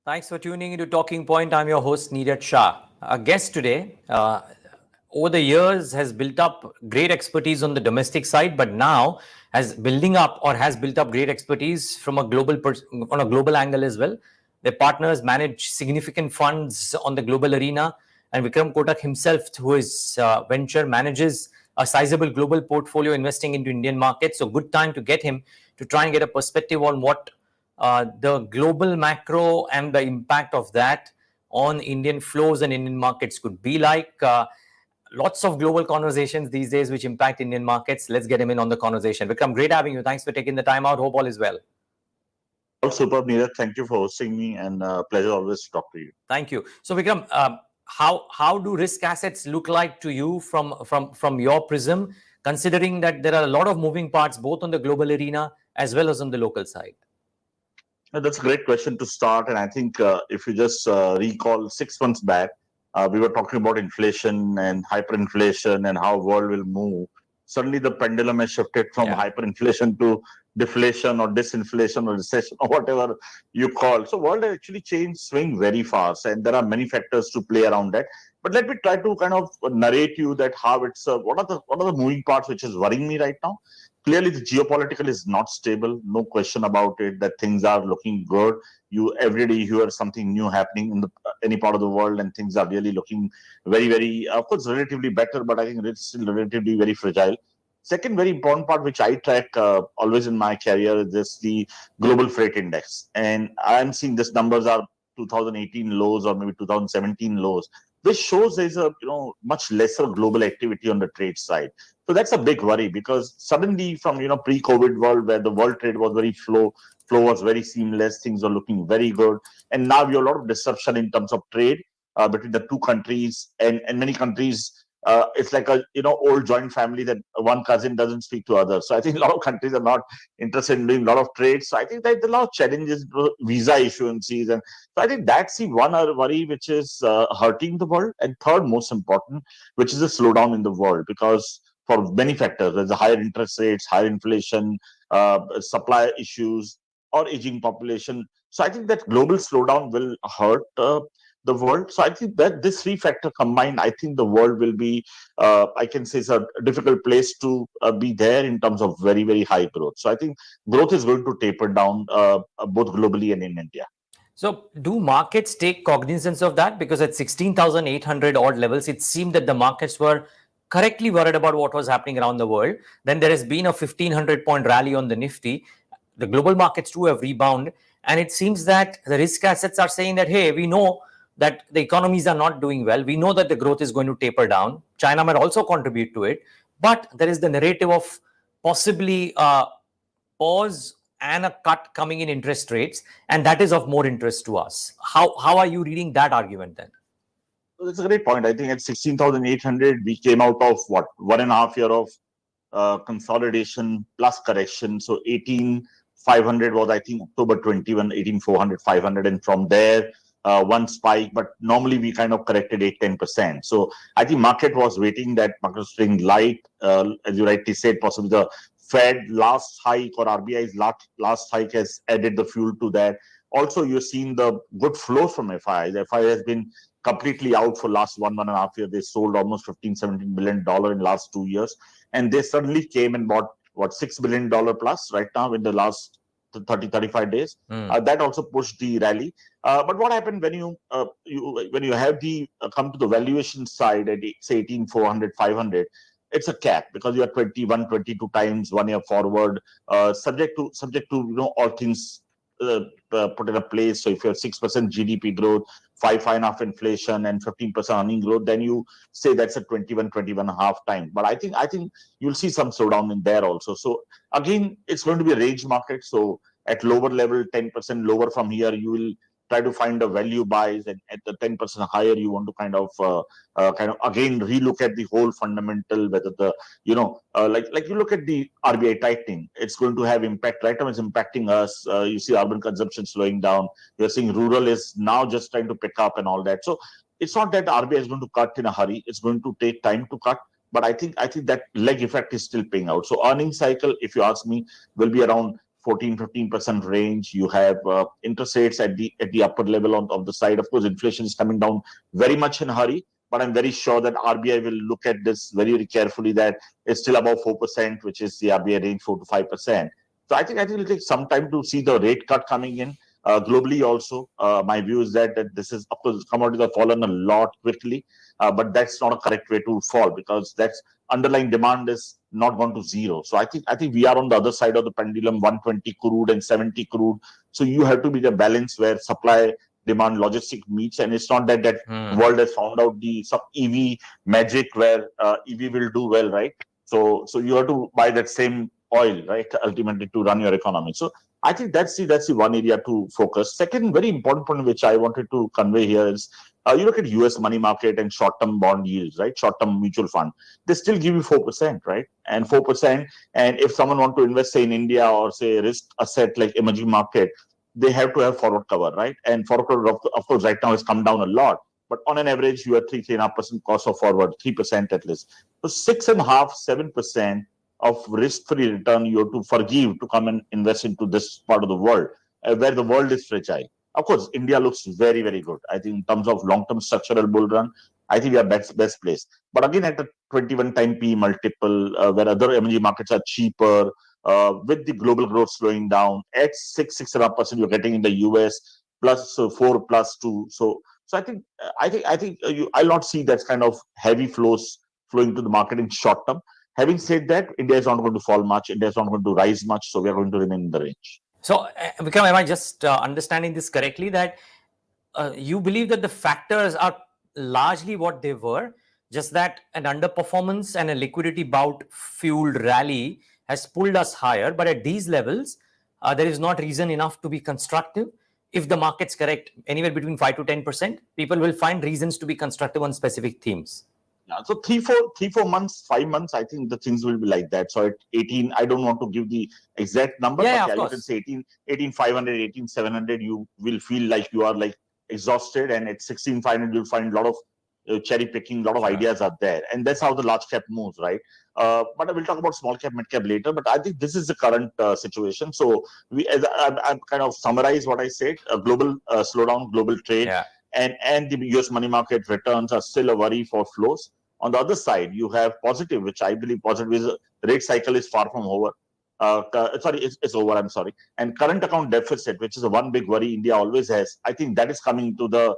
Thanks for tuning into Talking Point. I'm your host, Neeraj Shah. Our guest today, over the years, has built up great expertise on the domestic side, but now has built up great expertise from a on a global angle as well. Their partners manage significant funds on the global arena, and Vikram Kotak himself, through his venture, manages a sizable global portfolio investing into Indian markets. So, good time to get him to try and get a perspective on what the global macro and the impact of that on Indian flows and Indian markets could be like. Lots of global conversations these days which impact Indian markets. Let's get him in on the conversation. Vikram, great having you. Thanks for taking the time out. Hope all is well. All superb, Neeraj. Thank you for hosting me, and pleasure always to talk to you. Thank you. So, Vikram, how do risk assets look like to you from your prism, considering that there are a lot of moving parts both on the global arena as well as on the local side? That's a great question to start, and I think if you just recall 6 months back, we were talking about inflation and hyperinflation and how world will move. Suddenly, the pendulum has shifted from hyperinflation to deflation or disinflation or recession or whatever you call. So, world has actually changed, swing very fast, and there are many factors to play around that. But let me try to kind of narrate you that how it's what are the moving parts which is worrying me right now. Clearly, the geopolitical is not stable. No question about it. That things are looking good. You every day you hear something new happening in any part of the world, and things are really looking very, very, of course, relatively better. But I think it's still relatively very fragile. Second, very important part which I track always in my career is this the global freight index, and I'm seeing these numbers are 2018 lows or maybe 2017 lows, which shows there's a much lesser global activity on the trade side. So that's a big worry because suddenly from pre-COVID world where the world trade was very flow was very seamless, things were looking very good, and now you have a lot of disruption in terms of trade between the two countries and many countries. It's like a old joint family that one cousin doesn't speak to others. So I think a lot of countries are not interested in doing a lot of trade. So I think that there are a lot of challenges, visa issuances, and so I think that's the one worry which is hurting the world. And third, most important, which is a slowdown in the world because for many factors, there's a higher interest rates, higher inflation, supply issues, or aging population. So I think that global slowdown will hurt the world. So I think that this three factor combined, I think the world will be, I can say, it's a difficult place to be there in terms of very, very high growth. So I think growth is going to taper down both globally and in India. So, do markets take cognizance of that? Because at 16,800 odd levels, it seemed that the markets were correctly worried about what was happening around the world. Then there has been a 1,500-point rally on the Nifty. The global markets too have rebounded. And it seems that the risk assets are saying that, hey, we know that the economies are not doing well. We know that the growth is going to taper down. China might also contribute to it. But there is the narrative of possibly pause and a cut coming in interest rates, and that is of more interest to us. How are you reading that argument then? So that's a great point. I think at 16,800, we came out of what 1.5 year of consolidation plus correction. So 18,500 was I think October 21, 18,400, 500, and from there one spike. But normally we kind of corrected 8-10%. So I think market was waiting that market was staying light, as you rightly said, possibly the Fed last hike or RBI's last hike has added the fuel to that. Also, you're seeing the good flows from FIs. FI has been completely out for last 1.5 years. They sold almost $15-17 billion in last 2 years. And they suddenly came and bought, what, $6 billion plus right now in the last 30-35 days. That also pushed the rally. But what happened when you have the come to the valuation side at say 18,400, 500, it's a cap because you are 21, 22 times 1 year forward, subject to all things put in a place. So if you have 6% GDP growth, 5.5 inflation, and 15% earning growth, then you say that's a 21 and a half time. But I think you'll see some slowdown in there also. So again, it's going to be a range market. So at lower level, 10% lower from here, you will try to find a value buys, and at the 10% higher, you want to kind of again relook at the whole fundamental, whether the like you look at the RBI tightening, it's going to have impact. Right now, it's impacting us. You see urban consumption slowing down. You're seeing rural is now just trying to pick up and all that. So it's not that RBI is going to cut in a hurry. It's going to take time to cut. But I think that leg effect is still paying out. So earnings cycle, if you ask me, will be around 14-15% range. You have interest rates at the upper level of the side. Of course, inflation is coming down very much in a hurry, but I'm very sure that RBI will look at this very, very carefully, that it's still above 4%, which is the RBI range, 4 to 5%. So I think it'll take some time to see the rate cut coming in. Globally also, my view is that this is, of course, commodities have fallen a lot quickly, but that's not a correct way to fall, because that's underlying demand is not gone to zero. So I think we are on the other side of the pendulum, 120 crude and 70 crude. So you have to be the balance where supply, demand, logistic meets, and it's not that world has found out the some EV magic where EV will do well, right? So you have to buy that same oil, right, ultimately to run your economy. So I think that's the one area to focus. Second, very important point which I wanted to convey here is, you look at US money market and short-term bond yields, right? Short-term mutual fund, they still give you 4%, right? And 4%. And if someone want to invest, say, in India or say risk asset like emerging market, they have to have forward cover, right? And forward cover, of course, right now has come down a lot. But on an average, you have 3.5% cost of forward, 3% at least. So 6.5, 7% of risk-free return you have to forgive to come and invest into this part of the world, where the world is fragile. Of course, India looks very, very good. I think in terms of long-term structural bull run, I think we are best place. But again, at a 21 time P multiple, where other emerging markets are cheaper, with the global growth slowing down, at 6.5% you're getting in the US, plus 4 plus 2. So I think I'll not see that kind of heavy flows flowing to the market in short term. Having said that, India is not going to fall much. India is not going to rise much. So we are going to remain in the range. So, Vikram, am I just understanding this correctly, that you believe that the factors are largely what they were, just that an underperformance and a liquidity bout fueled rally has pulled us higher, but at these levels, there is not reason enough to be constructive. If the market's correct anywhere between 5 to 10%, people will find reasons to be constructive on specific themes. Yeah, so 3-4 months, 5 months, I think the things will be like that. So at 18, I don't want to give the exact number, Yeah, but of yeah, you can course. say 18,500, 18,700, you will feel like you are like exhausted. And at 16,500, you'll find a lot of cherry picking, a lot of Sure. ideas are there. And that's how the large cap moves, right? But I will talk about small cap, mid cap later. But I think this is the current situation. So as I'm kind of summarize what I said, a global slowdown, global trade, Yeah. and the US money market returns are still a worry for flows. On the other side, you have positive, which I believe positive is rate cycle is far from over. It's over. I'm sorry. And current account deficit, which is a one big worry India always has, I think that is coming to the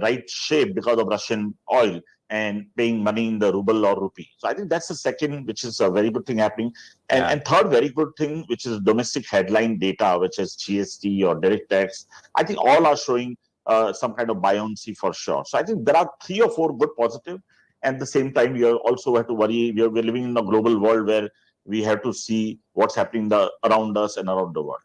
right shape because of Russian oil and paying money in the ruble or rupee. So I think that's the second, which is a very good thing happening. And third very good thing, which is domestic headline data, which is GST or direct tax. I think all are showing some kind of buoyancy for sure. So I think there are 3 or 4 good positive. At the same time, we also have to worry. We're living in a global world where we have to see what's happening around us and around the world.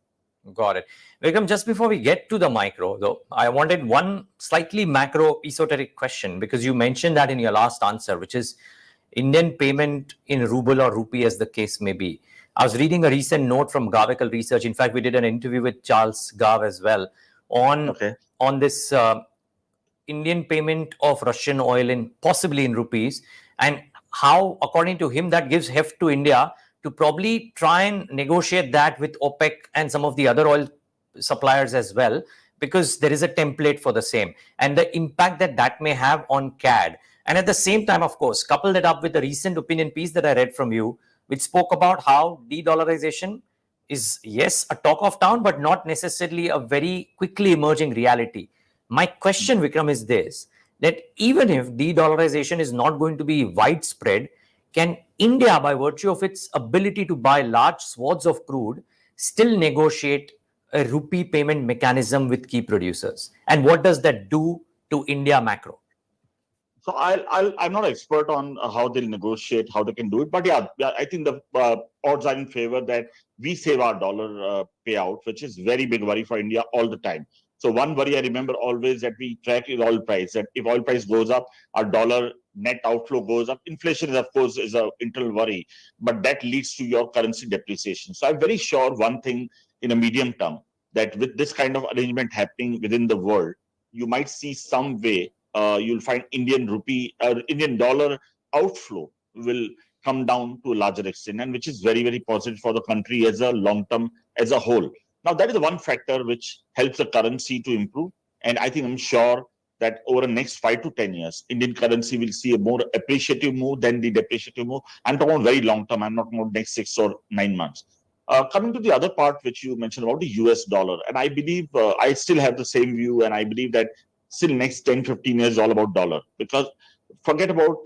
Got it. Vikram, just before we get to the micro, though, I wanted one slightly macro esoteric question, because you mentioned that in your last answer, which is Indian payment in ruble or rupee, as the case may be. I was reading a recent note from Gavekal Research. In fact, we did an interview with Charles Gav as well on this Indian payment of Russian oil in possibly in rupees, and how, according to him, that gives heft to India to probably try and negotiate that with OPEC and some of the other oil suppliers as well, because there is a template for the same, and the impact that that may have on CAD. And at the same time, of course, couple that up with the recent opinion piece that I read from you, which spoke about how de-dollarization is, yes, a talk of town, but not necessarily a very quickly emerging reality. My question, Vikram, is this, that even if de-dollarization is not going to be widespread, can India, by virtue of its ability to buy large swaths of crude, still negotiate a rupee payment mechanism with key producers? And what does that do to India macro? So I'm not an expert on how they'll negotiate, how they can do it. But yeah, I think the odds are in favor that we save our dollar payout, which is very big worry for India all the time. So one worry I remember always that we track is oil price. That if oil price goes up, our dollar net outflow goes up. Inflation is, of course, is an internal worry, but that leads to your currency depreciation. So I'm very sure one thing in a medium term, that with this kind of arrangement happening within the world, you might see some way you'll find Indian rupee or Indian dollar outflow will come down to a larger extent, and which is very, very positive for the country as a long term, as a whole. Now, that is the one factor which helps the currency to improve. And I think I'm sure that over the next 5 to 10 years, Indian currency will see a more appreciative move than the depreciative move. I'm talking about very long term. I'm not talking about next 6 or 9 months. Coming to the other part which you mentioned about the US dollar, and I believe I still have the same view, and I believe that still next 10, 15 years is all about dollar, because forget about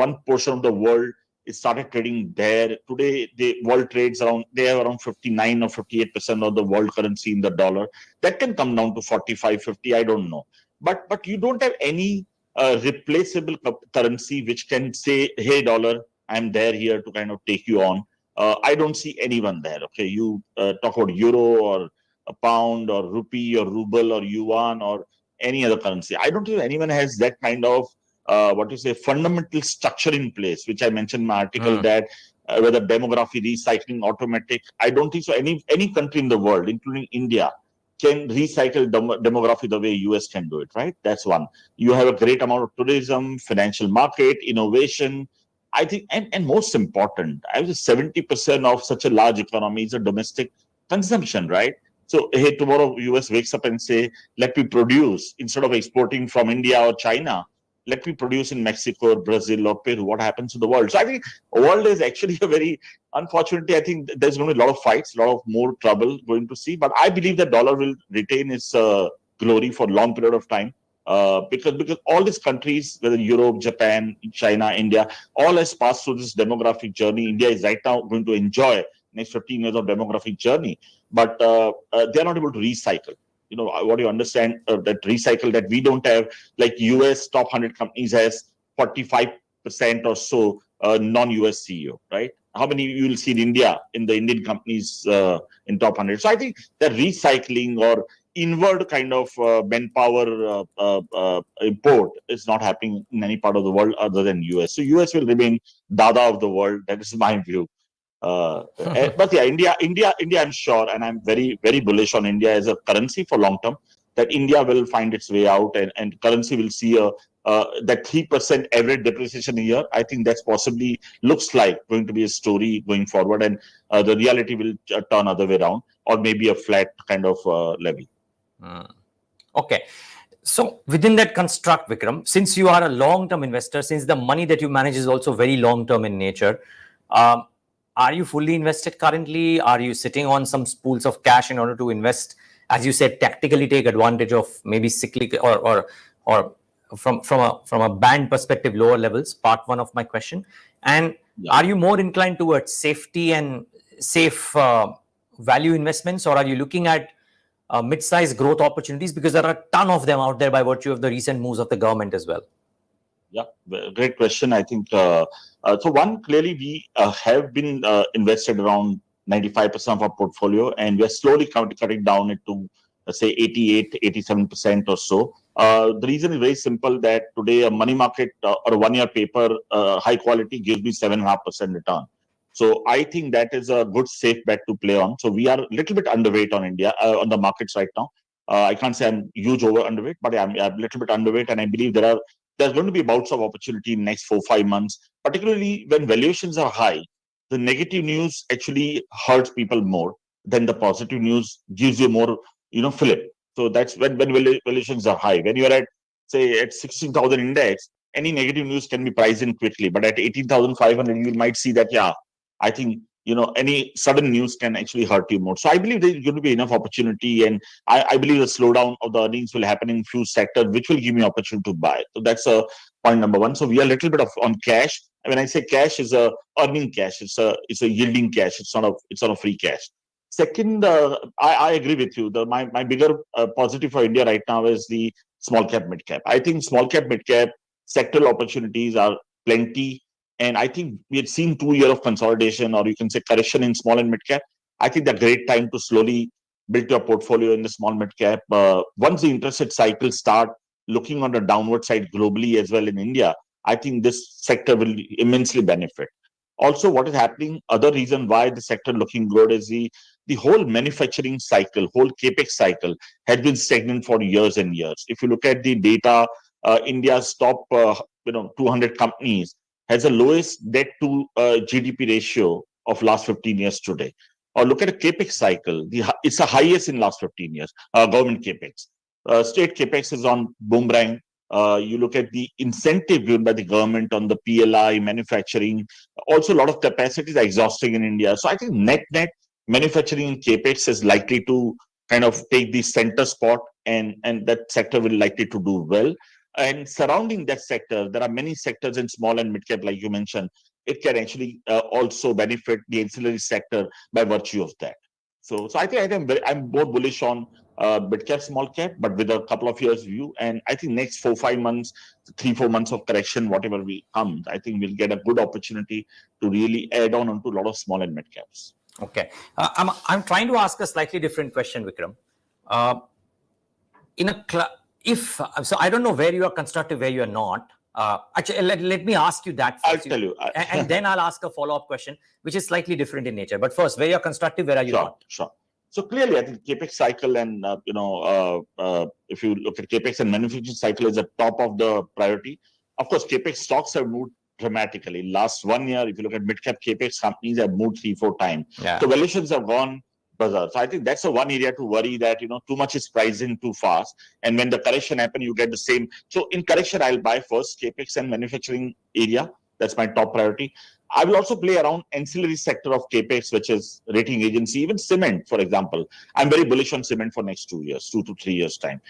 one portion of the world. It started trading there. Today, the world trades around, they have around 59 or 58% of the world currency in the dollar. That can come down to 45, 50, I don't know. But you don't have any replaceable currency which can say, hey, dollar, I'm there here to kind of take you on. I don't see anyone there. Okay, you talk about euro or a pound or rupee or ruble or yuan or any other currency. I don't think anyone has that kind of what you say fundamental structure in place, which I mentioned in my article, that whether demography recycling automatic. I don't think so. Any country in the world, including India, can recycle demography the way US can do it. Right? That's one. You have a great amount of tourism, financial market, innovation. I think, and most important, I would say 70% of such a large economy is a domestic consumption, right? So, hey, tomorrow US wakes up and say, let me produce, instead of exporting from India or China, let me produce in Mexico or Brazil or Peru. What happens to the world? So I think the world is actually a very, unfortunately, I think there's going to be a lot of fights, a lot of more trouble going to see. But I believe the dollar will retain its glory for a long period of time. Because all these countries, whether Europe, Japan, China, India, all has passed through this demographic journey. India is right now going to enjoy next 15 years of demographic journey, but they are not able to recycle. What you understand, that recycle that we don't have, like US top 100 companies has 45% or so non-US CEO, right? How many you will see in India, in the Indian companies in top 100? So I think the recycling or inward kind of manpower import is not happening in any part of the world other than US. So US will remain dada of the world. That is my view. But yeah, India, I'm sure, and I'm very, very bullish on India as a currency for long term. That India will find its way out, and currency will see that 3% average depreciation a year. I think that's possibly looks like going to be a story going forward, and the reality will turn other way around, or maybe a flat kind of level. Okay. So within that construct, Vikram, since you are a long-term investor, since the money that you manage is also very long-term in nature, are you fully invested currently? Are you sitting on some pools of cash in order to invest, as you said, tactically take advantage of maybe cyclical or from a band perspective, lower levels? Part one of my question. And are you more inclined towards safety and safe value investments, or are you looking at mid-sized growth opportunities, because there are a ton of them out there by virtue of the recent moves of the government as well? Yeah, great question. I think so. One, clearly we have been invested around 95% of our portfolio, and we are slowly cutting down it to say 88, 87% or so. The reason is very simple, that today a money market or a 1-year paper, high quality, gives me 7.5% return. So I think that is a good safe bet to play on. So we are a little bit underweight on India, on the markets right now. I can't say I'm huge over underweight, but I'm a little bit underweight, and I believe there's going to be bouts of opportunity in the next 4-5 months, particularly when valuations are high. The negative news actually hurts people more than the positive news gives you more, fillip. So that's when valuations are high. When you're at 16,000 index, any negative news can be priced in quickly. But at 18,500, you might see that, yeah, I think, any sudden news can actually hurt you more. So I believe there's going to be enough opportunity, and I believe the slowdown of the earnings will happen in few sectors, which will give me opportunity to buy. So that's a point number one. So we are a little bit on cash. And when I say cash, is a earning cash. It's a yielding cash. It's not a free cash. Second, I agree with you. My bigger positive for India right now is the small cap, mid cap. I think small cap, mid cap sectoral opportunities are plenty. And I think we had seen 2 years of consolidation, or you can say correction, in small and mid cap. I think the great time to slowly build your portfolio in the small mid cap. Once the interest rate cycle start looking on the downward side globally as well in India, I think this sector will immensely benefit. Also, what is happening, other reason why the sector looking good is the whole manufacturing cycle, whole capex cycle has been stagnant for years and years. If you look at the data, India's top 200 companies, has the lowest debt to GDP ratio of last 15 years today. Or look at a capex cycle. It's the highest in last 15 years, government capex. State capex is on boomerang. You look at the incentive given by the government on the PLI, manufacturing. Also, a lot of capacities are exhausting in India. So I think net manufacturing and capex is likely to kind of take the center spot, and that sector will likely to do well. And surrounding that sector, there are many sectors in small and mid cap, like you mentioned. It can actually also benefit the ancillary sector by virtue of that. So I'm more bullish on mid cap, small cap, but with a couple of years view. And I think next 4-5 months, 3-4 months of correction, whatever will come, I think we'll get a good opportunity to really add on onto a lot of small and mid caps. Okay, I'm trying to ask a slightly different question, Vikram. If so, I don't know where you are constructive, where you are not. Actually, let me ask you that first. I'll tell you. And then I'll ask a follow-up question, which is slightly different in nature. But first, where you're constructive, where are you not? Sure. So clearly, I think capex cycle and if you look at capex and manufacturing cycle is the top of the priority. Of course, capex stocks have moved dramatically. Last 1 year, if you look at mid-cap capex companies, have moved 3-4 times. Yeah. So valuations have gone bizarre. So I think that's the one area to worry, that too much is priced in too fast, and when the correction happens, you get the same. So in correction, I'll buy first capex and manufacturing area. That's my top priority. I will also play around ancillary sector of capex, which is rating agency, even cement, for example. I'm very bullish on cement for next 2 years, 2 to 3 years time.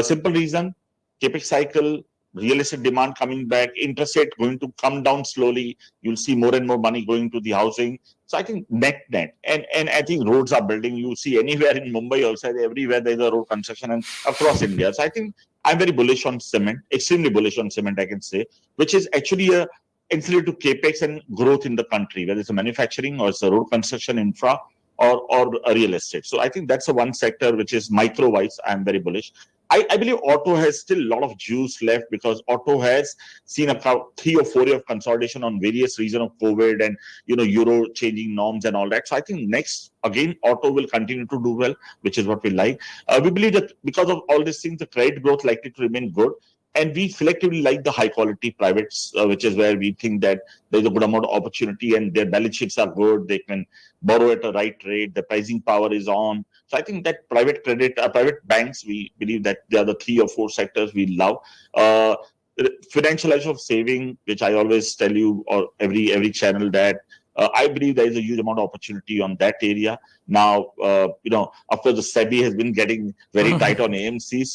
Simple reason: capex cycle, real estate demand coming back, interest rate going to come down slowly. You'll see more and more money going to the housing. So I think net, and I think roads are building. You see anywhere in Mumbai also, everywhere there's a road construction, and across India. So I think I'm very bullish on cement, extremely bullish on cement, I can say, which is actually a ancillary to capex and growth in the country, whether it's a manufacturing or it's a road construction infra or a real estate. So I think that's the one sector which is micro-wise, I'm very bullish. I believe auto has still a lot of juice left, because auto has seen about 3 or 4 years of consolidation on various reasons of COVID and euro changing norms and all that. So I think next again auto will continue to do well, which is what we like. We believe that because of all these things, the credit growth likely to remain good. And we selectively like the high quality privates, which is where we think that there's a good amount of opportunity, and their balance sheets are good. They can borrow at a right rate. The pricing power is on. So I think that private credit, private banks, we believe that they are the 3 or 4 sectors we love. Financialization of saving, which I always tell you, or every channel, that I believe there is a huge amount of opportunity on that area. Now, of course, the SEBI has been getting very tight on AMCs.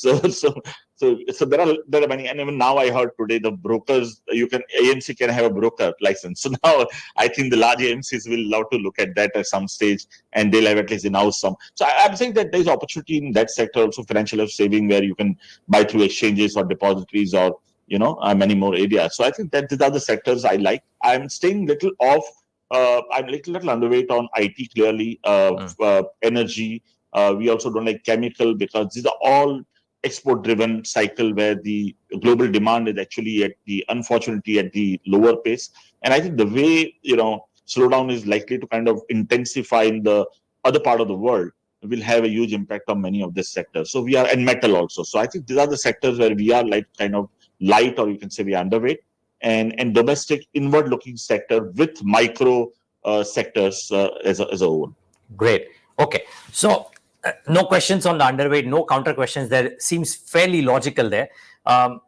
So there are many, and even now I heard today the brokers, AMC can have a broker license. So now I think the large AMCs will love to look at that at some stage, and they'll have at least in-house some. So I'm saying that there's opportunity in that sector also, financial saving, where you can buy through exchanges or depositories or many more areas. So I think that these are the sectors I like. I'm staying little off. I'm little underweight on IT, clearly, energy. We also don't like chemical, because these are all export-driven cycle, where the global demand is actually unfortunately at the lower pace. And I think the way, slowdown is likely to kind of intensify in the other part of the world will have a huge impact on many of these sectors. So and metal also. So I think these are the sectors where we are kind of light, or you can say we are underweight. And domestic inward-looking sector with micro sectors as a whole. Great. Okay. So no questions on the underweight, no counter questions there. Seems fairly logical there.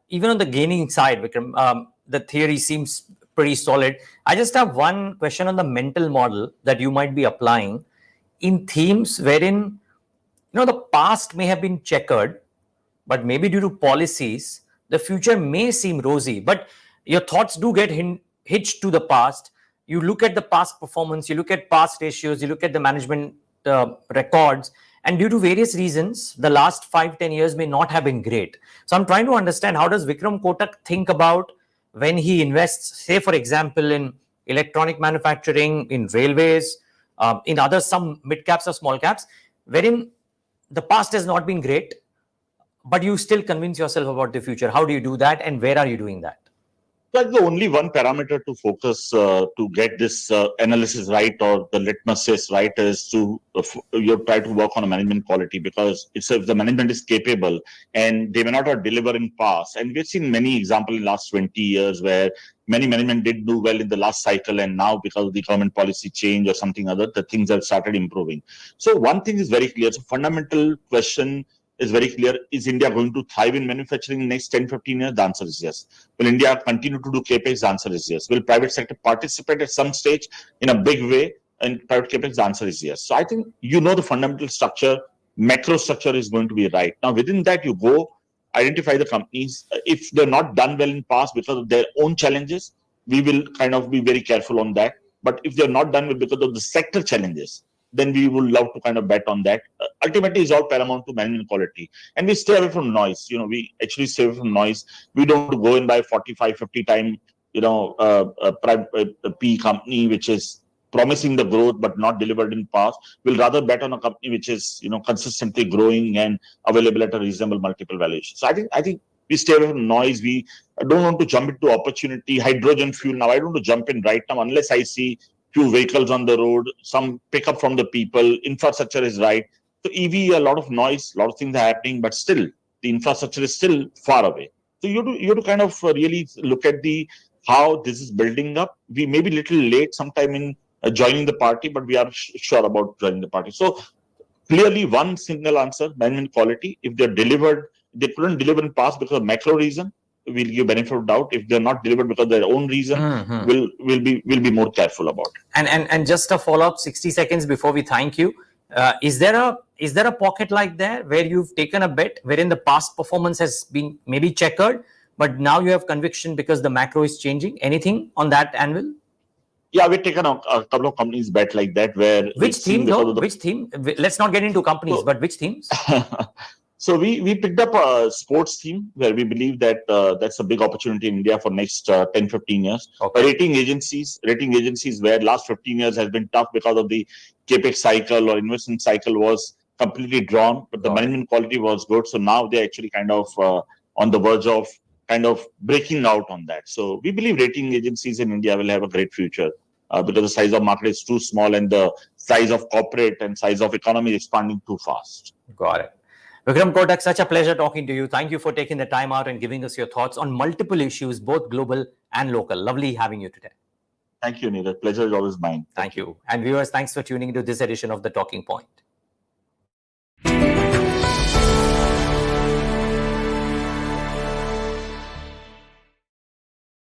Even on the gaining side, Vikram, the theory seems pretty solid. I just have one question on the mental model that you might be applying in themes wherein, the past may have been checkered, but maybe due to policies, the future may seem rosy. But your thoughts do get hitched to the past. You look at the past performance, you look at past ratios, you look at the management records, and due to various reasons, the last 5-10 years may not have been great. So I'm trying to understand, how does Vikram Kotak think about when he invests, say, for example, in electronic manufacturing, in railways, in some mid caps or small caps, wherein the past has not been great, but you still convince yourself about the future. How do you do that, and where are you doing that? That's the only one parameter to focus to get this analysis right, or the litmus test right, is to you try to work on a management quality, because it's if the management is capable and they may not have delivered in past. And we've seen many examples in the last 20 years where many management did do well in the last cycle, and now because of the government policy change or something other, the things have started improving. So one thing is very clear. So fundamental question is very clear. Is India going to thrive in manufacturing in the next 10, 15 years? The answer is yes. Will India continue to do capex? The answer is yes. Will private sector participate at some stage in a big way in private capex? The answer is yes. So I think the fundamental structure, macro structure is going to be right. Now within that, you go identify the companies. If they're not done well in past because of their own challenges, we will kind of be very careful on that. But if they're not done well because of the sector challenges, then we would love to kind of bet on that. Ultimately, it's all paramount to management quality. And we stay away from noise. We actually stay away from noise. We don't go in by 45, 50 time, a P company which is promising the growth but not delivered in past. We'll rather bet on a company which is, consistently growing and available at a reasonable multiple valuation. So I think we stay away from noise. We don't want to jump into opportunity. Hydrogen fuel now, I don't want to jump in right now unless I see few vehicles on the road, some pickup from the people, infrastructure is right. So EV, a lot of noise, a lot of things are happening, but still the infrastructure is still far away. So you have to kind of really look at how this is building up. We may be a little late sometime in joining the party, but we are sure about joining the party. So clearly one single answer, management quality. If they're delivered, they couldn't deliver in past because of macro reason, we'll give benefit of doubt. If they're not delivered because of their own reason, we'll be more careful about it. And just a follow-up, 60 seconds before we thank you. Is there a pocket like there where you've taken a bet wherein the past performance has been maybe checkered, but now you have conviction because the macro is changing? Anything on that anvil? Yeah, we've taken a couple of companies bet like that. Where which theme though? Which theme? Let's not get into companies, but which themes? So we picked up a sports theme where we believe that that's a big opportunity in India for next 10, 15 years. Okay. Rating agencies where last 15 years has been tough because of the capex cycle or investment cycle was completely drawn, but the management quality was good. So now they're actually kind of on the verge of kind of breaking out on that. So we believe rating agencies in India will have a great future. Because the size of market is too small and the size of corporate and size of economy is expanding too fast. Got it. Vikram, Kotak, such a pleasure talking to you. Thank you for taking the time out and giving us your thoughts on multiple issues, both global and local. Lovely having you today. Thank you, Neeraj. Pleasure is always mine. Thank you. And viewers, thanks for tuning into this edition of The Talking Point.